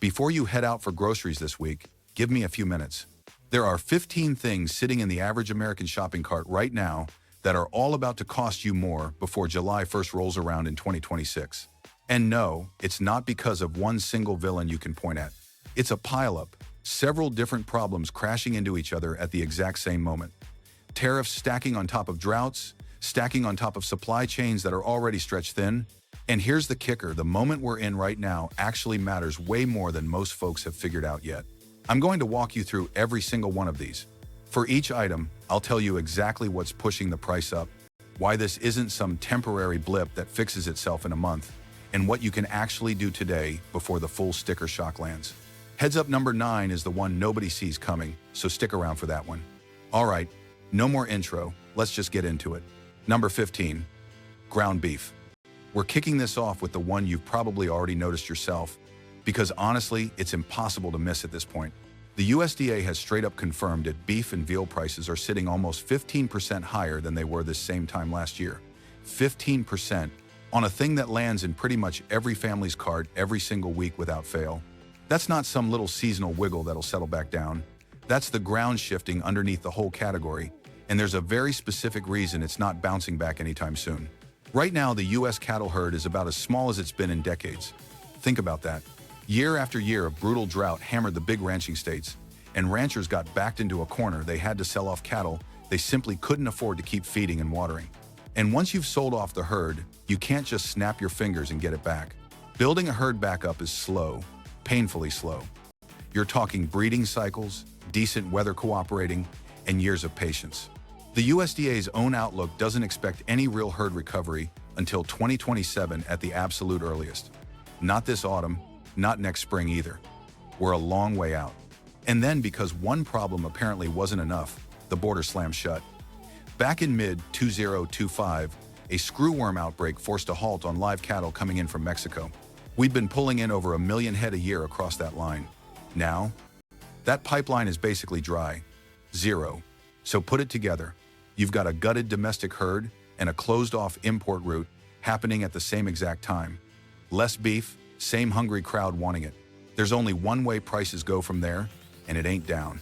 Before you head out for groceries this week, give me a few minutes. There are 15 things sitting in the average American shopping cart right now that are all about to cost you more before July 1st rolls around in 2026. And no, it's not because of one single villain you can point at. It's a pileup, several different problems crashing into each other at the exact same moment. Tariffs stacking on top of droughts, stacking on top of supply chains that are already stretched thin. And here's the kicker, the moment we're in right now actually matters way more than most folks have figured out yet. I'm going to walk you through every single one of these. For each item, I'll tell you exactly what's pushing the price up, why this isn't some temporary blip that fixes itself in a month, and what you can actually do today before the full sticker shock lands. Heads up number 9 is the one nobody sees coming, so stick around for that one. All right, no more intro, let's just get into it. Number 15, ground beef. We're kicking this off with the one you've probably already noticed yourself, because honestly, it's impossible to miss at this point. The USDA has straight up confirmed that beef and veal prices are sitting almost 15% higher than they were this same time last year. 15% on a thing that lands in pretty much every family's cart every single week without fail. That's not some little seasonal wiggle that'll settle back down. That's the ground shifting underneath the whole category, and there's a very specific reason it's not bouncing back anytime soon. Right now, the U.S. cattle herd is about as small as it's been in decades. Think about that. Year after year of brutal drought hammered the big ranching states, and ranchers got backed into a corner. They had to sell off cattle they simply couldn't afford to keep feeding and watering. And once you've sold off the herd, you can't just snap your fingers and get it back. Building a herd back up is slow, painfully slow. You're talking breeding cycles, decent weather cooperating, and years of patience. The USDA's own outlook doesn't expect any real herd recovery until 2027 at the absolute earliest. Not this autumn, not next spring either. We're a long way out. And then because one problem apparently wasn't enough, the border slammed shut. Back in mid-2025, a screwworm outbreak forced a halt on live cattle coming in from Mexico. We'd been pulling in over 1 million head a year across that line. Now, that pipeline is basically dry. Zero. So put it together. You've got a gutted domestic herd and a closed-off import route happening at the same exact time. Less beef, same hungry crowd wanting it. There's only one way prices go from there, and it ain't down.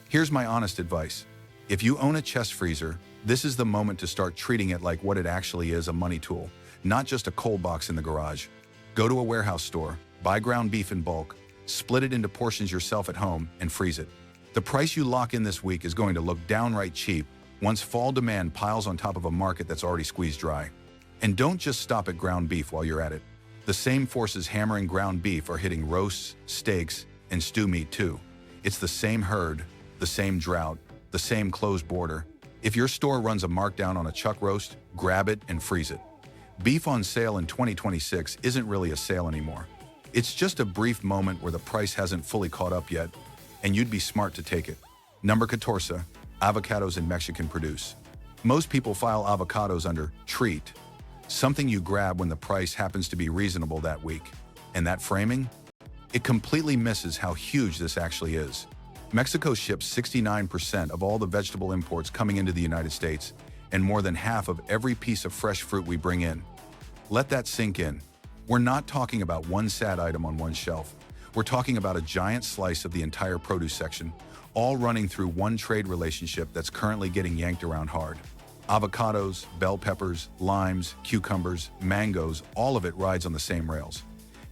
Here's my honest advice. If you own a chest freezer, this is the moment to start treating it like what it actually is, a money tool, not just a cold box in the garage. Go to a warehouse store, buy ground beef in bulk, split it into portions yourself at home, and freeze it. The price you lock in this week is going to look downright cheap once fall demand piles on top of a market that's already squeezed dry. And don't just stop at ground beef while you're at it. The same forces hammering ground beef are hitting roasts, steaks, and stew meat too. It's the same herd, the same drought, the same closed border. If your store runs a markdown on a chuck roast, grab it and freeze it. Beef on sale in 2026 isn't really a sale anymore. It's just a brief moment where the price hasn't fully caught up yet, and you'd be smart to take it. Number 14, avocados in Mexican produce. Most people file avocados under treat, something you grab when the price happens to be reasonable that week. And that framing? It completely misses how huge this actually is. Mexico ships 69% of all the vegetable imports coming into the United States, and more than half of every piece of fresh fruit we bring in. Let that sink in. We're not talking about one sad item on one shelf. We're talking about a giant slice of the entire produce section, all running through one trade relationship that's currently getting yanked around hard. Avocados, bell peppers, limes, cucumbers, mangoes, all of it rides on the same rails.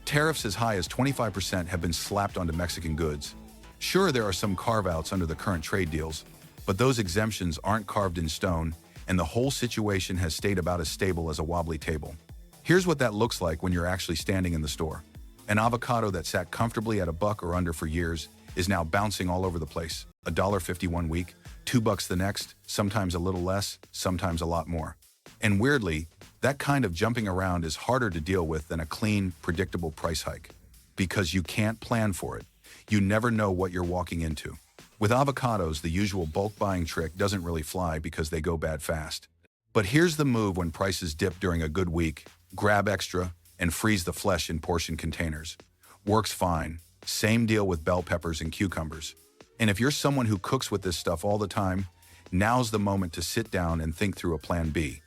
Tariffs as high as 25% have been slapped onto Mexican goods. Sure, there are some carve-outs under the current trade deals, but those exemptions aren't carved in stone, and the whole situation has stayed about as stable as a wobbly table. Here's what that looks like when you're actually standing in the store. An avocado that sat comfortably at $1 or under for years is now bouncing all over the place. $1.50 one week, $2 the next, sometimes a little less, sometimes a lot more. And weirdly, that kind of jumping around is harder to deal with than a clean, predictable price hike. Because you can't plan for it. You never know what you're walking into. With avocados, the usual bulk buying trick doesn't really fly because they go bad fast. But here's the move when prices dip during a good week. Grab extra and freeze the flesh in portion containers. Works fine. Same deal with bell peppers and cucumbers. And if you're someone who cooks with this stuff all the time, now's the moment to sit down and think through a plan B.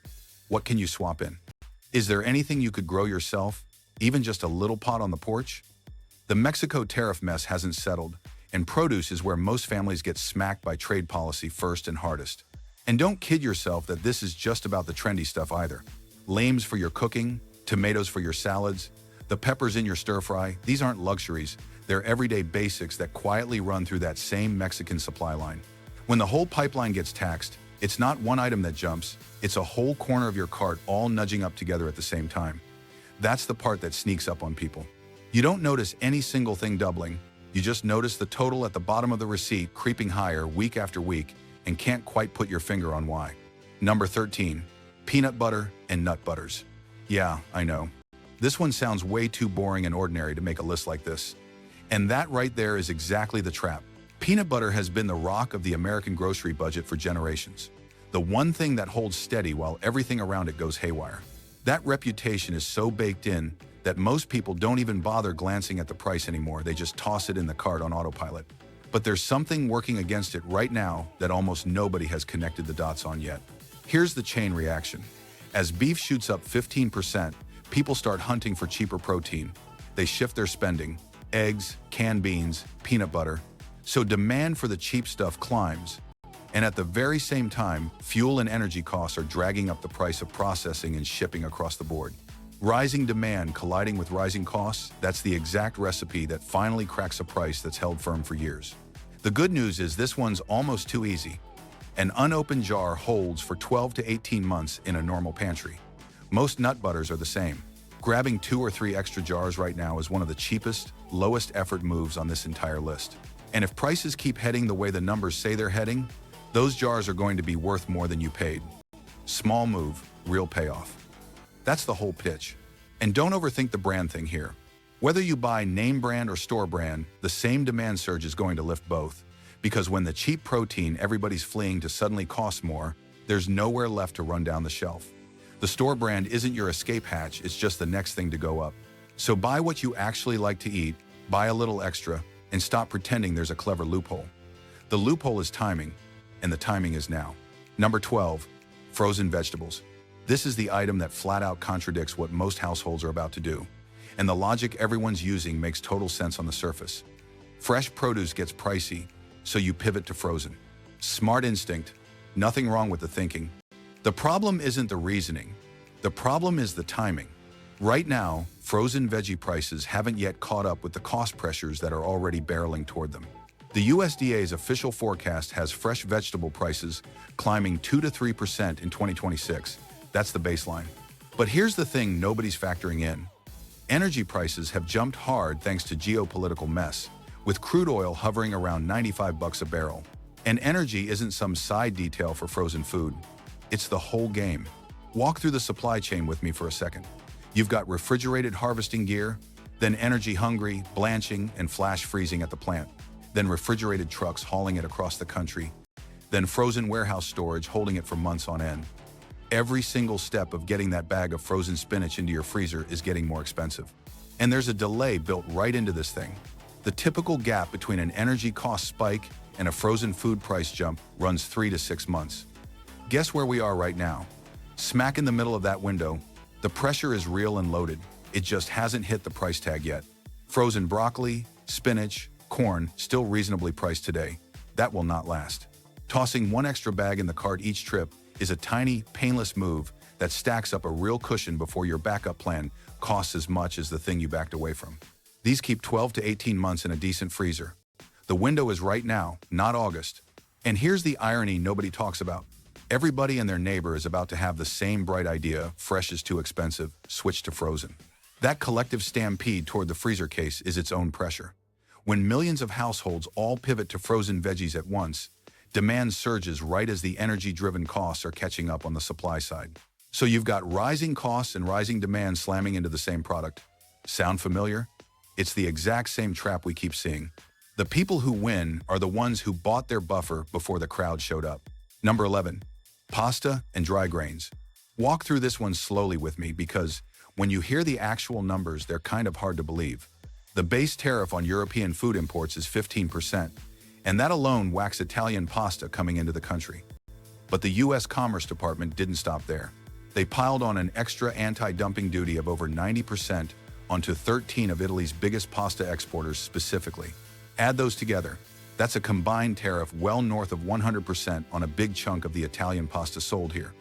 What can you swap in? Is there anything you could grow yourself, even just a little pot on the porch? The Mexico tariff mess hasn't settled, and produce is where most families get smacked by trade policy first and hardest. And don't kid yourself that this is just about the trendy stuff either. Limes for your cooking, tomatoes for your salads, the peppers in your stir-fry, these aren't luxuries, they're everyday basics that quietly run through that same Mexican supply line. When the whole pipeline gets taxed, it's not one item that jumps, it's a whole corner of your cart all nudging up together at the same time. That's the part that sneaks up on people. You don't notice any single thing doubling, you just notice the total at the bottom of the receipt creeping higher week after week and can't quite put your finger on why. Number 13. Peanut butter and nut butters. Yeah, I know. This one sounds way too boring and ordinary to make a list like this. And that right there is exactly the trap. Peanut butter has been the rock of the American grocery budget for generations. The one thing that holds steady while everything around it goes haywire. That reputation is so baked in that most people don't even bother glancing at the price anymore, they just toss it in the cart on autopilot. But there's something working against it right now that almost nobody has connected the dots on yet. Here's the chain reaction. As beef shoots up 15%, people start hunting for cheaper protein. They shift their spending. Eggs, canned beans, peanut butter. So demand for the cheap stuff climbs. And at the very same time, fuel and energy costs are dragging up the price of processing and shipping across the board. Rising demand colliding with rising costs, that's the exact recipe that finally cracks a price that's held firm for years. The good news is this one's almost too easy. An unopened jar holds for 12 to 18 months in a normal pantry. Most nut butters are the same. Grabbing 2 or 3 extra jars right now is one of the cheapest, lowest effort moves on this entire list. And if prices keep heading the way the numbers say they're heading, those jars are going to be worth more than you paid. Small move, real payoff. That's the whole pitch. And don't overthink the brand thing here. Whether you buy name brand or store brand, the same demand surge is going to lift both. Because when the cheap protein everybody's fleeing to suddenly costs more, there's nowhere left to run down the shelf. The store brand isn't your escape hatch, it's just the next thing to go up. So buy what you actually like to eat, buy a little extra, and stop pretending there's a clever loophole. The loophole is timing, and the timing is now. Number 12. Frozen vegetables. This is the item that flat out contradicts what most households are about to do. And the logic everyone's using makes total sense on the surface. Fresh produce gets pricey, so you pivot to frozen. Smart instinct, nothing wrong with the thinking. The problem isn't the reasoning. The problem is the timing. Right now, frozen veggie prices haven't yet caught up with the cost pressures that are already barreling toward them. The USDA's official forecast has fresh vegetable prices climbing 2 to 3% in 2026. That's the baseline. But here's the thing nobody's factoring in. Energy prices have jumped hard thanks to geopolitical mess, with crude oil hovering around $95 a barrel. And energy isn't some side detail for frozen food. It's the whole game. Walk through the supply chain with me for a second. You've got refrigerated harvesting gear, then energy-hungry, blanching, and flash freezing at the plant, then refrigerated trucks hauling it across the country, then frozen warehouse storage holding it for months on end. Every single step of getting that bag of frozen spinach into your freezer is getting more expensive. And there's a delay built right into this thing. The typical gap between an energy cost spike and a frozen food price jump runs 3 to 6 months. Guess where we are right now? Smack in the middle of that window. The pressure is real and loaded. It just hasn't hit the price tag yet. Frozen broccoli, spinach, corn, still reasonably priced today. That will not last. Tossing one extra bag in the cart each trip is a tiny, painless move that stacks up a real cushion before your backup plan costs as much as the thing you backed away from. These keep 12 to 18 months in a decent freezer. The window is right now, not August. And here's the irony nobody talks about. Everybody and their neighbor is about to have the same bright idea, fresh is too expensive, switch to frozen. That collective stampede toward the freezer case is its own pressure. When millions of households all pivot to frozen veggies at once, demand surges right as the energy-driven costs are catching up on the supply side. So you've got rising costs and rising demand slamming into the same product. Sound familiar? It's the exact same trap we keep seeing. The people who win are the ones who bought their buffer before the crowd showed up. Number 11. Pasta and dry grains. Walk through this one slowly with me because when you hear the actual numbers, they're kind of hard to believe. The base tariff on European food imports is 15%, and that alone whacks Italian pasta coming into the country. But the U.S. Commerce Department didn't stop there. They piled on an extra anti-dumping duty of over 90% onto 13 of Italy's biggest pasta exporters specifically. Add those together. That's a combined tariff well north of 100% on a big chunk of the Italian pasta sold here.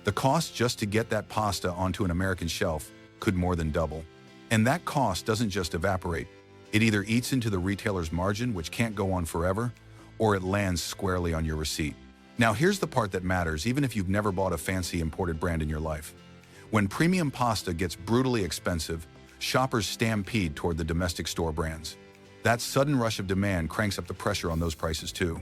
The cost just to get that pasta onto an American shelf could more than double. And that cost doesn't just evaporate. It either eats into the retailer's margin, which can't go on forever, or it lands squarely on your receipt. Now here's the part that matters, even if you've never bought a fancy imported brand in your life. When premium pasta gets brutally expensive, shoppers stampede toward the domestic store brands. That sudden rush of demand cranks up the pressure on those prices too.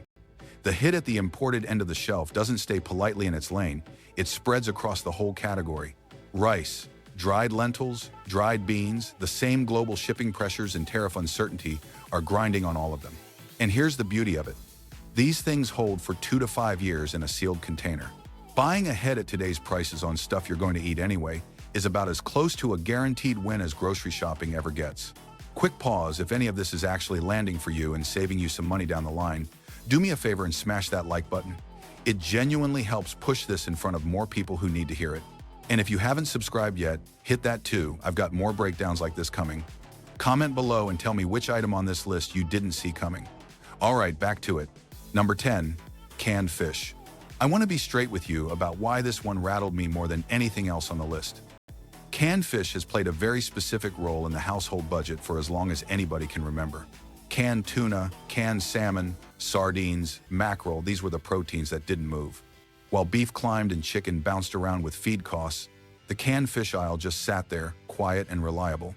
The hit at the imported end of the shelf doesn't stay politely in its lane, it spreads across the whole category. Rice, dried lentils, dried beans, the same global shipping pressures and tariff uncertainty are grinding on all of them. And here's the beauty of it. These things hold for 2 to 5 years in a sealed container. Buying ahead at today's prices on stuff you're going to eat anyway is about as close to a guaranteed win as grocery shopping ever gets. Quick pause if any of this is actually landing for you and saving you some money down the line. Do me a favor and smash that like button. It genuinely helps push this in front of more people who need to hear it. And if you haven't subscribed yet, hit that too. I've got more breakdowns like this coming. Comment below and tell me which item on this list you didn't see coming. All right, back to it. Number 10, canned fish. I want to be straight with you about why this one rattled me more than anything else on the list. Canned fish has played a very specific role in the household budget for as long as anybody can remember. Canned tuna, canned salmon, sardines, mackerel, these were the proteins that didn't move. While beef climbed and chicken bounced around with feed costs, the canned fish aisle just sat there, quiet and reliable.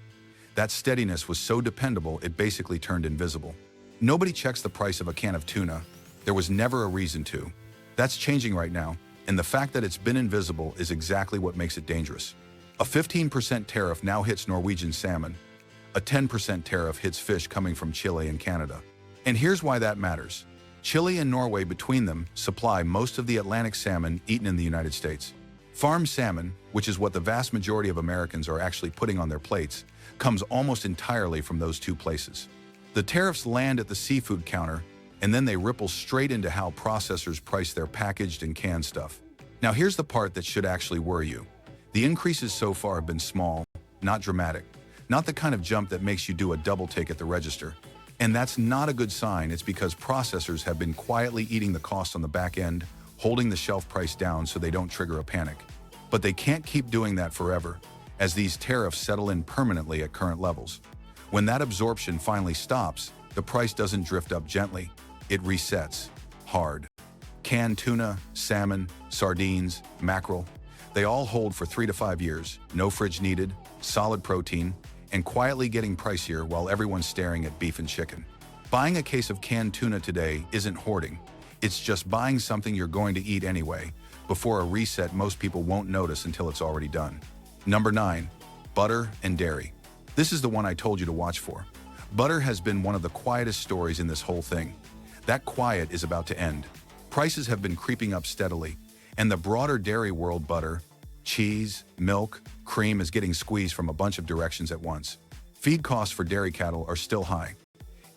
That steadiness was so dependable it basically turned invisible. Nobody checks the price of a can of tuna. There was never a reason to. That's changing right now, and the fact that it's been invisible is exactly what makes it dangerous. A 15% tariff now hits Norwegian salmon. A 10% tariff hits fish coming from Chile and Canada. And here's why that matters. Chile and Norway between them supply most of the Atlantic salmon eaten in the United States. Farmed salmon, which is what the vast majority of Americans are actually putting on their plates, comes almost entirely from those two places. The tariffs land at the seafood counter, and then they ripple straight into how processors price their packaged and canned stuff. Now here's the part that should actually worry you. The increases so far have been small, not dramatic, not the kind of jump that makes you do a double take at the register. And that's not a good sign. It's because processors have been quietly eating the cost on the back end, holding the shelf price down so they don't trigger a panic. But they can't keep doing that forever, as these tariffs settle in permanently at current levels. When that absorption finally stops, the price doesn't drift up gently, it resets, hard. Canned tuna, salmon, sardines, mackerel, they all hold for 3 to 5 years, no fridge needed, solid protein, and quietly getting pricier while everyone's staring at beef and chicken. Buying a case of canned tuna today isn't hoarding. It's just buying something you're going to eat anyway, before a reset most people won't notice until it's already done. Number 9, butter and dairy. This is the one I told you to watch for. Butter has been one of the quietest stories in this whole thing. That quiet is about to end. Prices have been creeping up steadily, and the broader dairy world, butter, cheese, milk, cream is getting squeezed from a bunch of directions at once. Feed costs for dairy cattle are still high.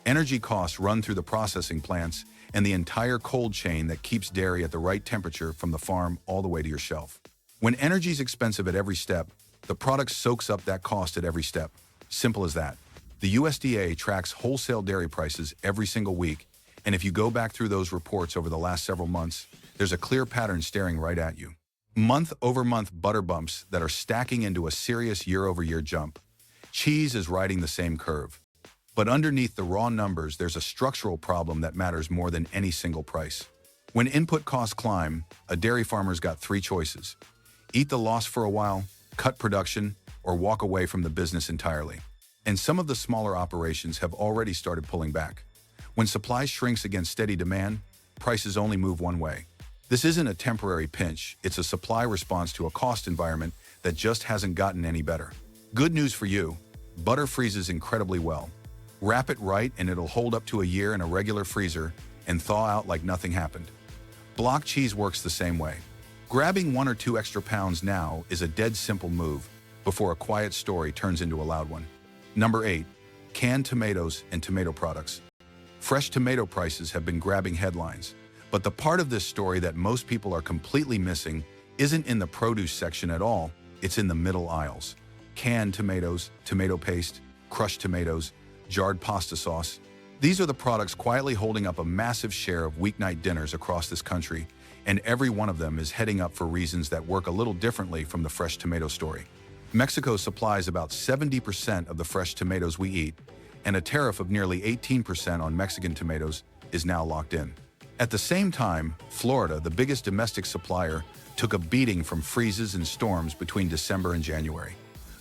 Energy costs run through the processing plants and the entire cold chain that keeps dairy at the right temperature from the farm all the way to your shelf. When energy's expensive at every step, the product soaks up that cost at every step. Simple as that. The USDA tracks wholesale dairy prices every single week, and if you go back through those reports over the last several months, there's a clear pattern staring right at you. Month-over-month butter bumps that are stacking into a serious year-over-year jump. Cheese is riding the same curve. But underneath the raw numbers, there's a structural problem that matters more than any single price. When input costs climb, a dairy farmer's got 3 choices. Eat the loss for a while, cut production, or walk away from the business entirely. And some of the smaller operations have already started pulling back. When supply shrinks against steady demand, prices only move one way. This isn't a temporary pinch, it's a supply response to a cost environment that just hasn't gotten any better. Good news for you, butter freezes incredibly well. Wrap it right and it'll hold up to a year in a regular freezer and thaw out like nothing happened. Block cheese works the same way. Grabbing 1 or 2 extra pounds now is a dead simple move before a quiet story turns into a loud one. Number 8, canned tomatoes and tomato products. Fresh tomato prices have been grabbing headlines. But the part of this story that most people are completely missing isn't in the produce section at all, it's in the middle aisles. canned tomatoes, tomato paste, crushed tomatoes, jarred pasta sauce. These are the products quietly holding up a massive share of weeknight dinners across this country, and every one of them is heading up for reasons that work a little differently from the fresh tomato story. Mexico supplies about 70% of the fresh tomatoes we eat, and a tariff of nearly 18% on Mexican tomatoes is now locked in. At the same time, Florida, the biggest domestic supplier, took a beating from freezes and storms between December and January.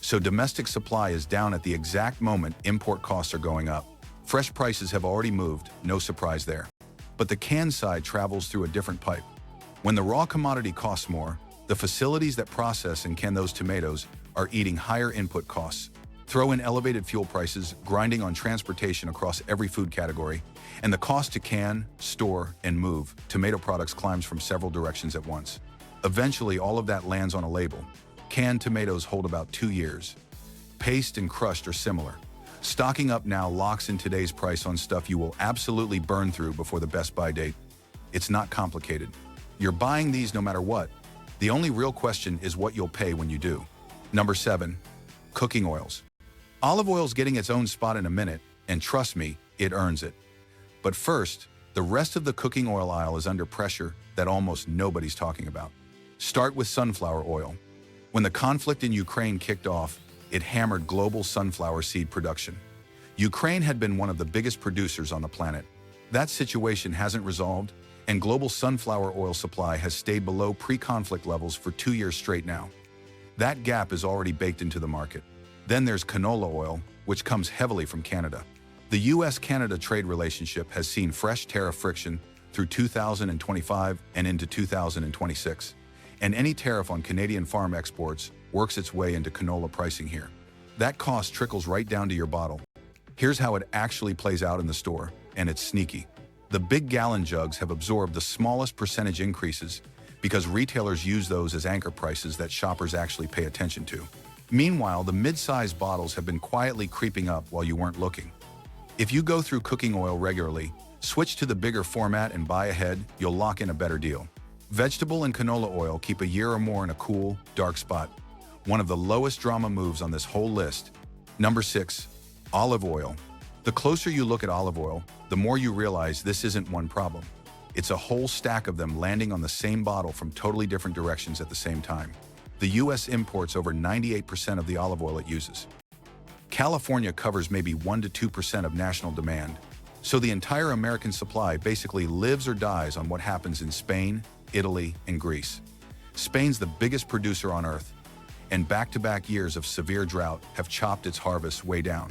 So domestic supply is down at the exact moment import costs are going up. Fresh prices have already moved, no surprise there. But the canned side travels through a different pipe. When the raw commodity costs more, the facilities that process and can those tomatoes are eating higher input costs. Throw in elevated fuel prices, grinding on transportation across every food category, and the cost to can, store, and move tomato products climbs from several directions at once. Eventually, all of that lands on a label. Canned tomatoes hold about 2 years. Paste and crushed are similar. Stocking up now locks in today's price on stuff you will absolutely burn through before the best buy date. It's not complicated. You're buying these no matter what. The only real question is what you'll pay when you do. Number 7. Cooking oils. Olive oil's getting its own spot in a minute, and trust me, it earns it. But first, the rest of the cooking oil aisle is under pressure that almost nobody's talking about. Start with sunflower oil. When the conflict in Ukraine kicked off, it hammered global sunflower seed production. Ukraine had been one of the biggest producers on the planet. That situation hasn't resolved, and global sunflower oil supply has stayed below pre-conflict levels for 2 years straight now. That gap is already baked into the market. Then there's canola oil, which comes heavily from Canada. The US-Canada trade relationship has seen fresh tariff friction through 2025 and into 2026. And any tariff on Canadian farm exports works its way into canola pricing here. That cost trickles right down to your bottle. Here's how it actually plays out in the store, and it's sneaky. The big gallon jugs have absorbed the smallest percentage increases because retailers use those as anchor prices that shoppers actually pay attention to. Meanwhile, the mid-sized bottles have been quietly creeping up while you weren't looking. If you go through cooking oil regularly, switch to the bigger format and buy ahead, you'll lock in a better deal. Vegetable and canola oil keep a year or more in a cool, dark spot. One of the lowest drama moves on this whole list. Number 6. Olive oil. The closer you look at olive oil, the more you realize this isn't one problem. It's a whole stack of them landing on the same bottle from totally different directions at the same time. The US imports over 98% of the olive oil it uses. California covers maybe 1 to 2% of national demand, so the entire American supply basically lives or dies on what happens in Spain, Italy, and Greece. Spain's the biggest producer on Earth, and back-to-back years of severe drought have chopped its harvests way down.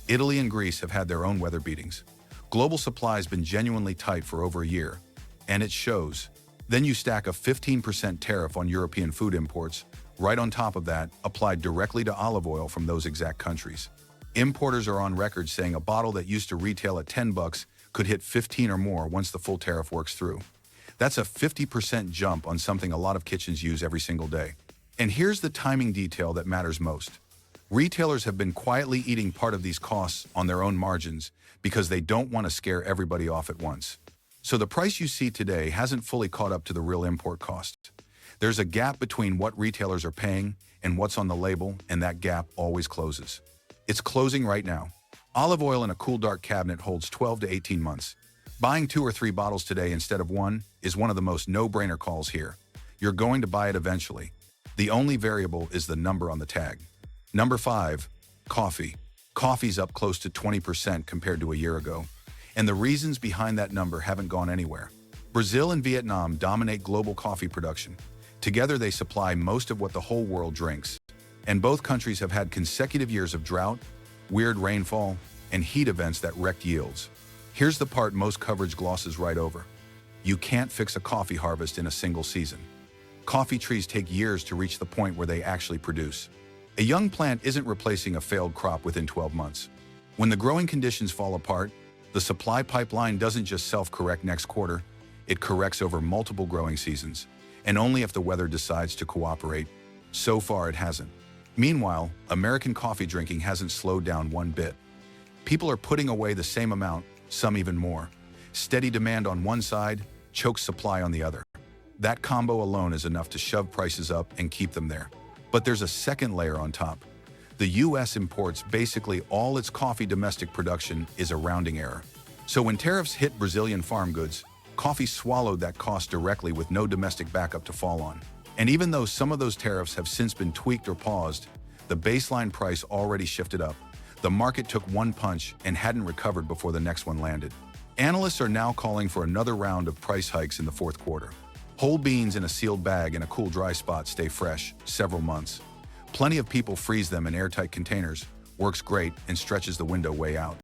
Italy and Greece have had their own weather beatings. Global supply's been genuinely tight for over a year, and it shows. Then you stack a 15% tariff on European food imports, right on top of that, applied directly to olive oil from those exact countries. Importers are on record saying a bottle that used to retail at $10 could hit 15 or more once the full tariff works through. That's a 50% jump on something a lot of kitchens use every single day. And here's the timing detail that matters most. Retailers have been quietly eating part of these costs on their own margins because they don't want to scare everybody off at once. So the price you see today hasn't fully caught up to the real import cost. There's a gap between what retailers are paying and what's on the label, and that gap always closes. It's closing right now. Olive oil in a cool dark cabinet holds 12 to 18 months. Buying 2 or 3 bottles today instead of 1 is one of the most no-brainer calls here. You're going to buy it eventually. The only variable is the number on the tag. Number 5. Coffee. Coffee's up close to 20% compared to a year ago, and the reasons behind that number haven't gone anywhere. Brazil and Vietnam dominate global coffee production. Together they supply most of what the whole world drinks. And both countries have had consecutive years of drought, weird rainfall, and heat events that wrecked yields. Here's the part most coverage glosses right over. You can't fix a coffee harvest in a single season. Coffee trees take years to reach the point where they actually produce. A young plant isn't replacing a failed crop within 12 months. When the growing conditions fall apart, the supply pipeline doesn't just self-correct next quarter, it corrects over multiple growing seasons, and only if the weather decides to cooperate. So far, it hasn't. Meanwhile, American coffee drinking hasn't slowed down one bit. People are putting away the same amount, some even more. Steady demand on one side, choked supply on the other. That combo alone is enough to shove prices up and keep them there. But there's a second layer on top. The US imports basically all its coffee domestic production is a rounding error. So when tariffs hit Brazilian farm goods, coffee swallowed that cost directly with no domestic backup to fall on. And even though some of those tariffs have since been tweaked or paused, the baseline price already shifted up. The market took one punch and hadn't recovered before the next one landed. Analysts are now calling for another round of price hikes in the fourth quarter. Whole beans in a sealed bag in a cool dry spot stay fresh several months. Plenty of people freeze them in airtight containers, works great and stretches the window way out.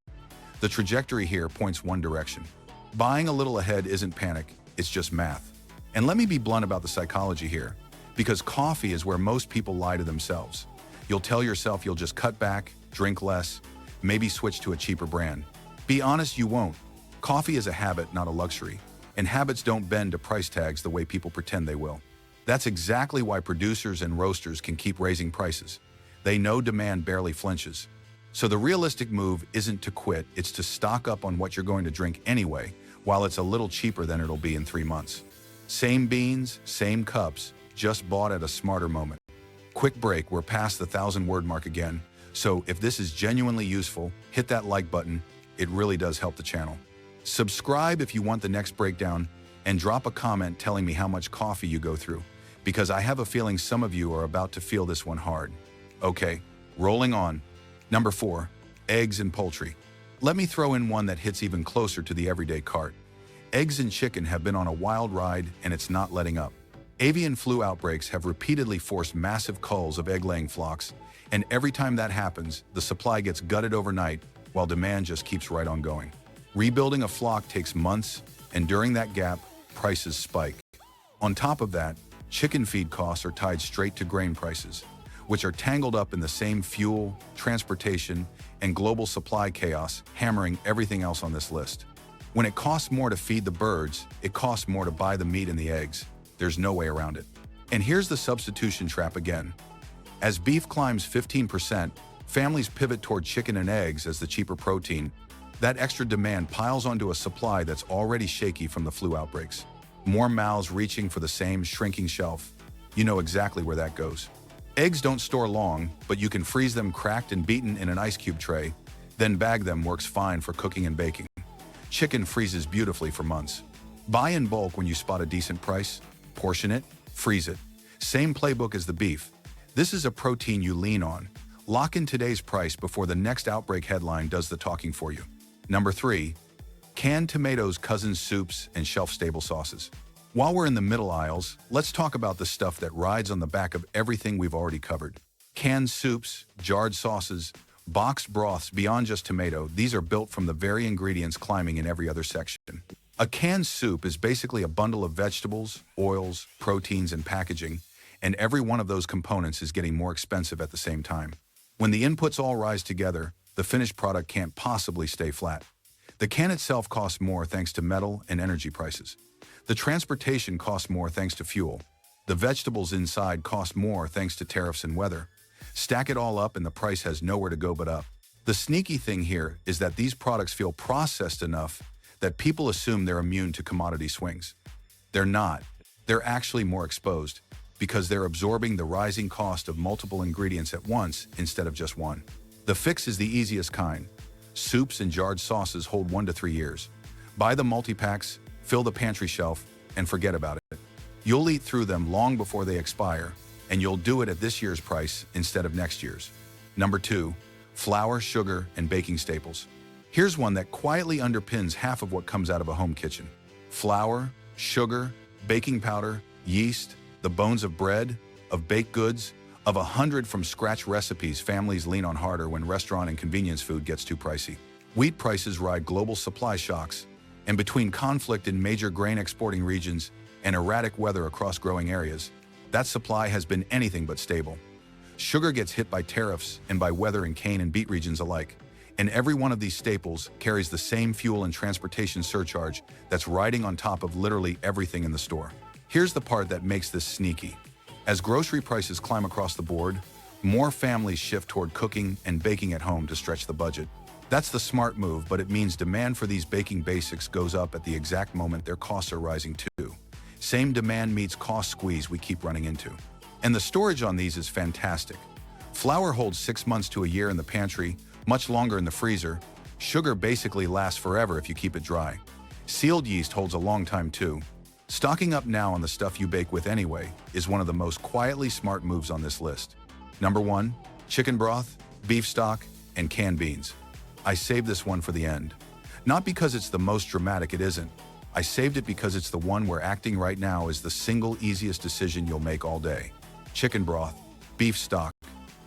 The trajectory here points one direction. Buying a little ahead isn't panic, it's just math. And let me be blunt about the psychology here, because coffee is where most people lie to themselves. You'll tell yourself you'll just cut back, drink less, maybe switch to a cheaper brand. Be honest, you won't. Coffee is a habit, not a luxury, and habits don't bend to price tags the way people pretend they will. That's exactly why producers and roasters can keep raising prices. They know demand barely flinches. So the realistic move isn't to quit, it's to stock up on what you're going to drink anyway, while it's a little cheaper than it'll be in 3 months. Same beans, same cups, just bought at a smarter moment. Quick break, we're past the 1,000-word mark again, so if this is genuinely useful, hit that like button, it really does help the channel. Subscribe if you want the next breakdown, and drop a comment telling me how much coffee you go through, because I have a feeling some of you are about to feel this one hard. Okay, rolling on. Number 4, eggs and poultry. Let me throw in one that hits even closer to the everyday cart. Eggs and chicken have been on a wild ride and it's not letting up. Avian flu outbreaks have repeatedly forced massive culls of egg-laying flocks, and every time that happens, the supply gets gutted overnight while demand just keeps right on going. Rebuilding a flock takes months, and during that gap, prices spike. On top of that, chicken feed costs are tied straight to grain prices, which are tangled up in the same fuel, transportation, and global supply chaos, hammering everything else on this list. When it costs more to feed the birds, it costs more to buy the meat and the eggs. There's no way around it. And here's the substitution trap again. As beef climbs 15%, families pivot toward chicken and eggs as the cheaper protein. That extra demand piles onto a supply that's already shaky from the flu outbreaks. More mouths reaching for the same shrinking shelf. You know exactly where that goes. Eggs don't store long, but you can freeze them cracked and beaten in an ice cube tray, then bag them works fine for cooking and baking. Chicken freezes beautifully for months. Buy in bulk when you spot a decent price, portion it, freeze it. Same playbook as the beef. This is a protein you lean on. Lock in today's price before the next outbreak headline does the talking for you. Number 3, canned tomatoes, cousins, soups, and shelf-stable sauces. While we're in the middle aisles, let's talk about the stuff that rides on the back of everything we've already covered. Canned soups, jarred sauces, boxed broths beyond just tomato, these are built from the very ingredients climbing in every other section. A canned soup is basically a bundle of vegetables, oils, proteins, and packaging, and every one of those components is getting more expensive at the same time. When the inputs all rise together, the finished product can't possibly stay flat. The can itself costs more thanks to metal and energy prices. The transportation costs more thanks to fuel. The vegetables inside cost more thanks to tariffs and weather. Stack it all up and the price has nowhere to go but up. The sneaky thing here is that these products feel processed enough that people assume they're immune to commodity swings. They're not. They're actually more exposed because they're absorbing the rising cost of multiple ingredients at once instead of just one. The fix is the easiest kind. Soups and jarred sauces hold 1 to 3 years. Buy the multi-packs, fill the pantry shelf, and forget about it. You'll eat through them long before they expire, and you'll do it at this year's price instead of next year's. Number 2, flour, sugar, and baking staples. Here's one that quietly underpins half of what comes out of a home kitchen. Flour, sugar, baking powder, yeast, the bones of bread, of baked goods, of 100 from-scratch recipes families lean on harder when restaurant and convenience food gets too pricey. Wheat prices ride global supply shocks, and between conflict in major grain exporting regions and erratic weather across growing areas, that supply has been anything but stable. Sugar gets hit by tariffs and by weather in cane and beet regions alike, and every one of these staples carries the same fuel and transportation surcharge that's riding on top of literally everything in the store. Here's the part that makes this sneaky. As grocery prices climb across the board, more families shift toward cooking and baking at home to stretch the budget. That's the smart move, but it means demand for these baking basics goes up at the exact moment their costs are rising too. Same demand meets cost squeeze we keep running into. And the storage on these is fantastic. Flour holds 6 months to a year in the pantry, much longer in the freezer. Sugar basically lasts forever if you keep it dry. Sealed yeast holds a long time too. Stocking up now on the stuff you bake with anyway is one of the most quietly smart moves on this list. Number 1, chicken broth, beef stock, and canned beans. I saved this one for the end. Not because it's the most dramatic, it isn't. I saved it because it's the one where acting right now is the single easiest decision you'll make all day. Chicken broth, beef stock,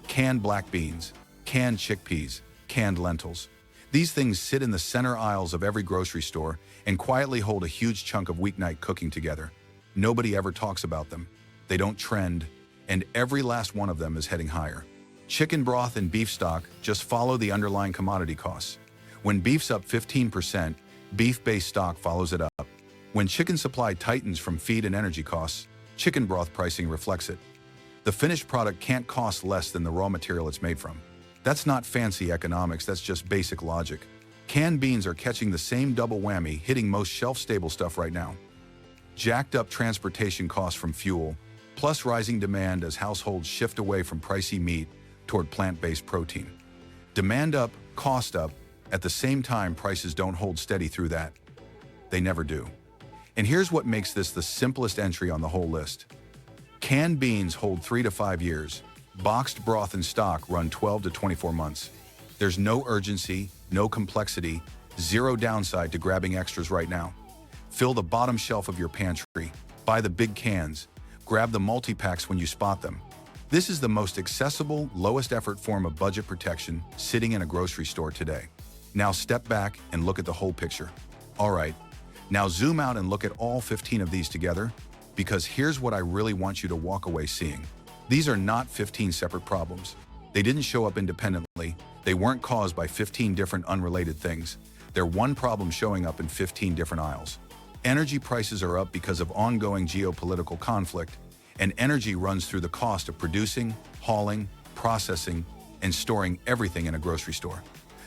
canned black beans, canned chickpeas, canned lentils. These things sit in the center aisles of every grocery store and quietly hold a huge chunk of weeknight cooking together. Nobody ever talks about them. They don't trend, and every last one of them is heading higher. Chicken broth and beef stock just follow the underlying commodity costs. When beef's up 15%, beef-based stock follows it up. When chicken supply tightens from feed and energy costs, chicken broth pricing reflects it. The finished product can't cost less than the raw material it's made from. That's not fancy economics, that's just basic logic. Canned beans are catching the same double whammy hitting most shelf-stable stuff right now. Jacked up transportation costs from fuel, plus rising demand as households shift away from pricey meat toward plant-based protein. Demand up, cost up, at the same time prices don't hold steady through that. They never do. And here's what makes this the simplest entry on the whole list. Canned beans hold 3 to 5 years. Boxed broth and stock run 12 to 24 months. There's no urgency, no complexity, zero downside to grabbing extras right now. Fill the bottom shelf of your pantry, buy the big cans, grab the multi-packs when you spot them. This is the most accessible, lowest effort form of budget protection sitting in a grocery store today. Now step back and look at the whole picture. All right, now zoom out and look at all 15 of these together, because here's what I really want you to walk away seeing. These are not 15 separate problems. They didn't show up independently. They weren't caused by 15 different unrelated things. They're one problem showing up in 15 different aisles. Energy prices are up because of ongoing geopolitical conflict, and energy runs through the cost of producing, hauling, processing, and storing everything in a grocery store.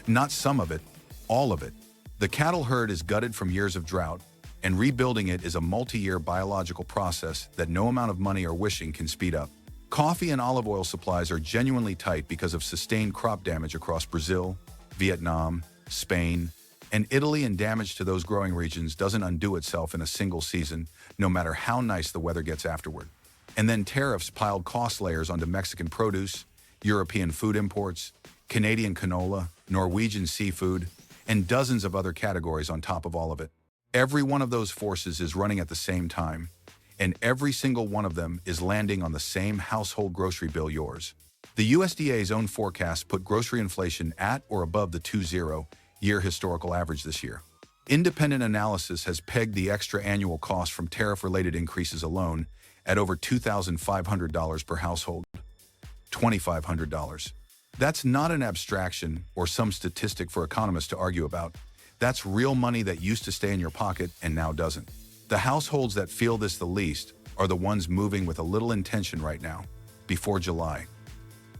Not some of it, all of it. The cattle herd is gutted from years of drought, and rebuilding it is a multi-year biological process that no amount of money or wishing can speed up. Coffee and olive oil supplies are genuinely tight because of sustained crop damage across Brazil, Vietnam, Spain, and Italy, and damage to those growing regions doesn't undo itself in a single season, no matter how nice the weather gets afterward. And then tariffs piled cost layers onto Mexican produce, European food imports, Canadian canola, Norwegian seafood, and dozens of other categories on top of all of it. Every one of those forces is running at the same time, and every single one of them is landing on the same household grocery bill, yours. The USDA's own forecast put grocery inflation at or above the 20-year historical average this year. Independent analysis has pegged the extra annual cost from tariff-related increases alone at over $2,500 per household. $2,500. That's not an abstraction or some statistic for economists to argue about. That's real money that used to stay in your pocket and now doesn't. The households that feel this the least are the ones moving with a little intention right now, before July.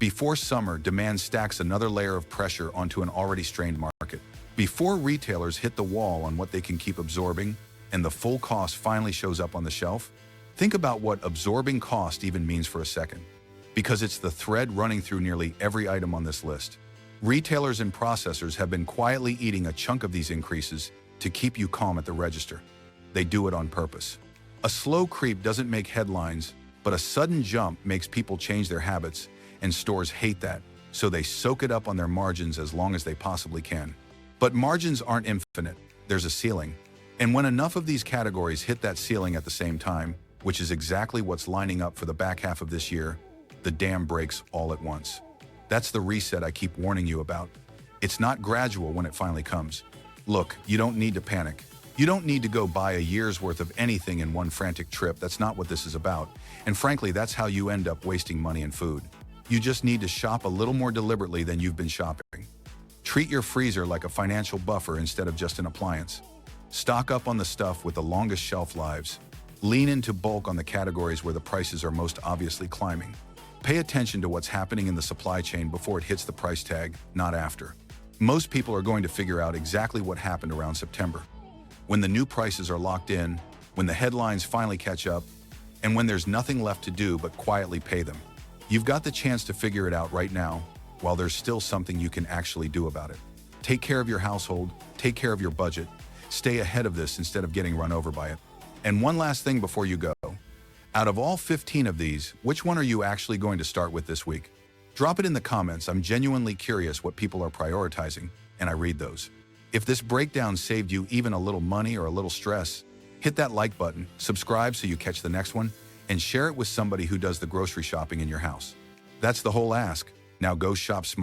Before summer, demand stacks another layer of pressure onto an already strained market. Before retailers hit the wall on what they can keep absorbing and the full cost finally shows up on the shelf, think about what absorbing cost even means for a second, because it's the thread running through nearly every item on this list. Retailers and processors have been quietly eating a chunk of these increases to keep you calm at the register. They do it on purpose. A slow creep doesn't make headlines, but a sudden jump makes people change their habits, and stores hate that, so they soak it up on their margins as long as they possibly can. But margins aren't infinite, there's a ceiling. And when enough of these categories hit that ceiling at the same time, which is exactly what's lining up for the back half of this year, the dam breaks all at once. That's the reset I keep warning you about. It's not gradual when it finally comes. Look, you don't need to panic. You don't need to go buy a year's worth of anything in one frantic trip. That's not what this is about. And frankly, that's how you end up wasting money and food. You just need to shop a little more deliberately than you've been shopping. Treat your freezer like a financial buffer instead of just an appliance. Stock up on the stuff with the longest shelf lives. Lean into bulk on the categories where the prices are most obviously climbing. Pay attention to what's happening in the supply chain before it hits the price tag, not after. Most people are going to figure out exactly what happened around September, when the new prices are locked in, when the headlines finally catch up, and when there's nothing left to do but quietly pay them. You've got the chance to figure it out right now, while there's still something you can actually do about it. Take care of your household, take care of your budget, stay ahead of this instead of getting run over by it. And one last thing before you go. Out of all 15 of these, which one are you actually going to start with this week? Drop it in the comments. I'm genuinely curious what people are prioritizing, and I read those. If this breakdown saved you even a little money or a little stress, hit that like button, subscribe so you catch the next one, and share it with somebody who does the grocery shopping in your house. That's the whole ask. Now go shop smart.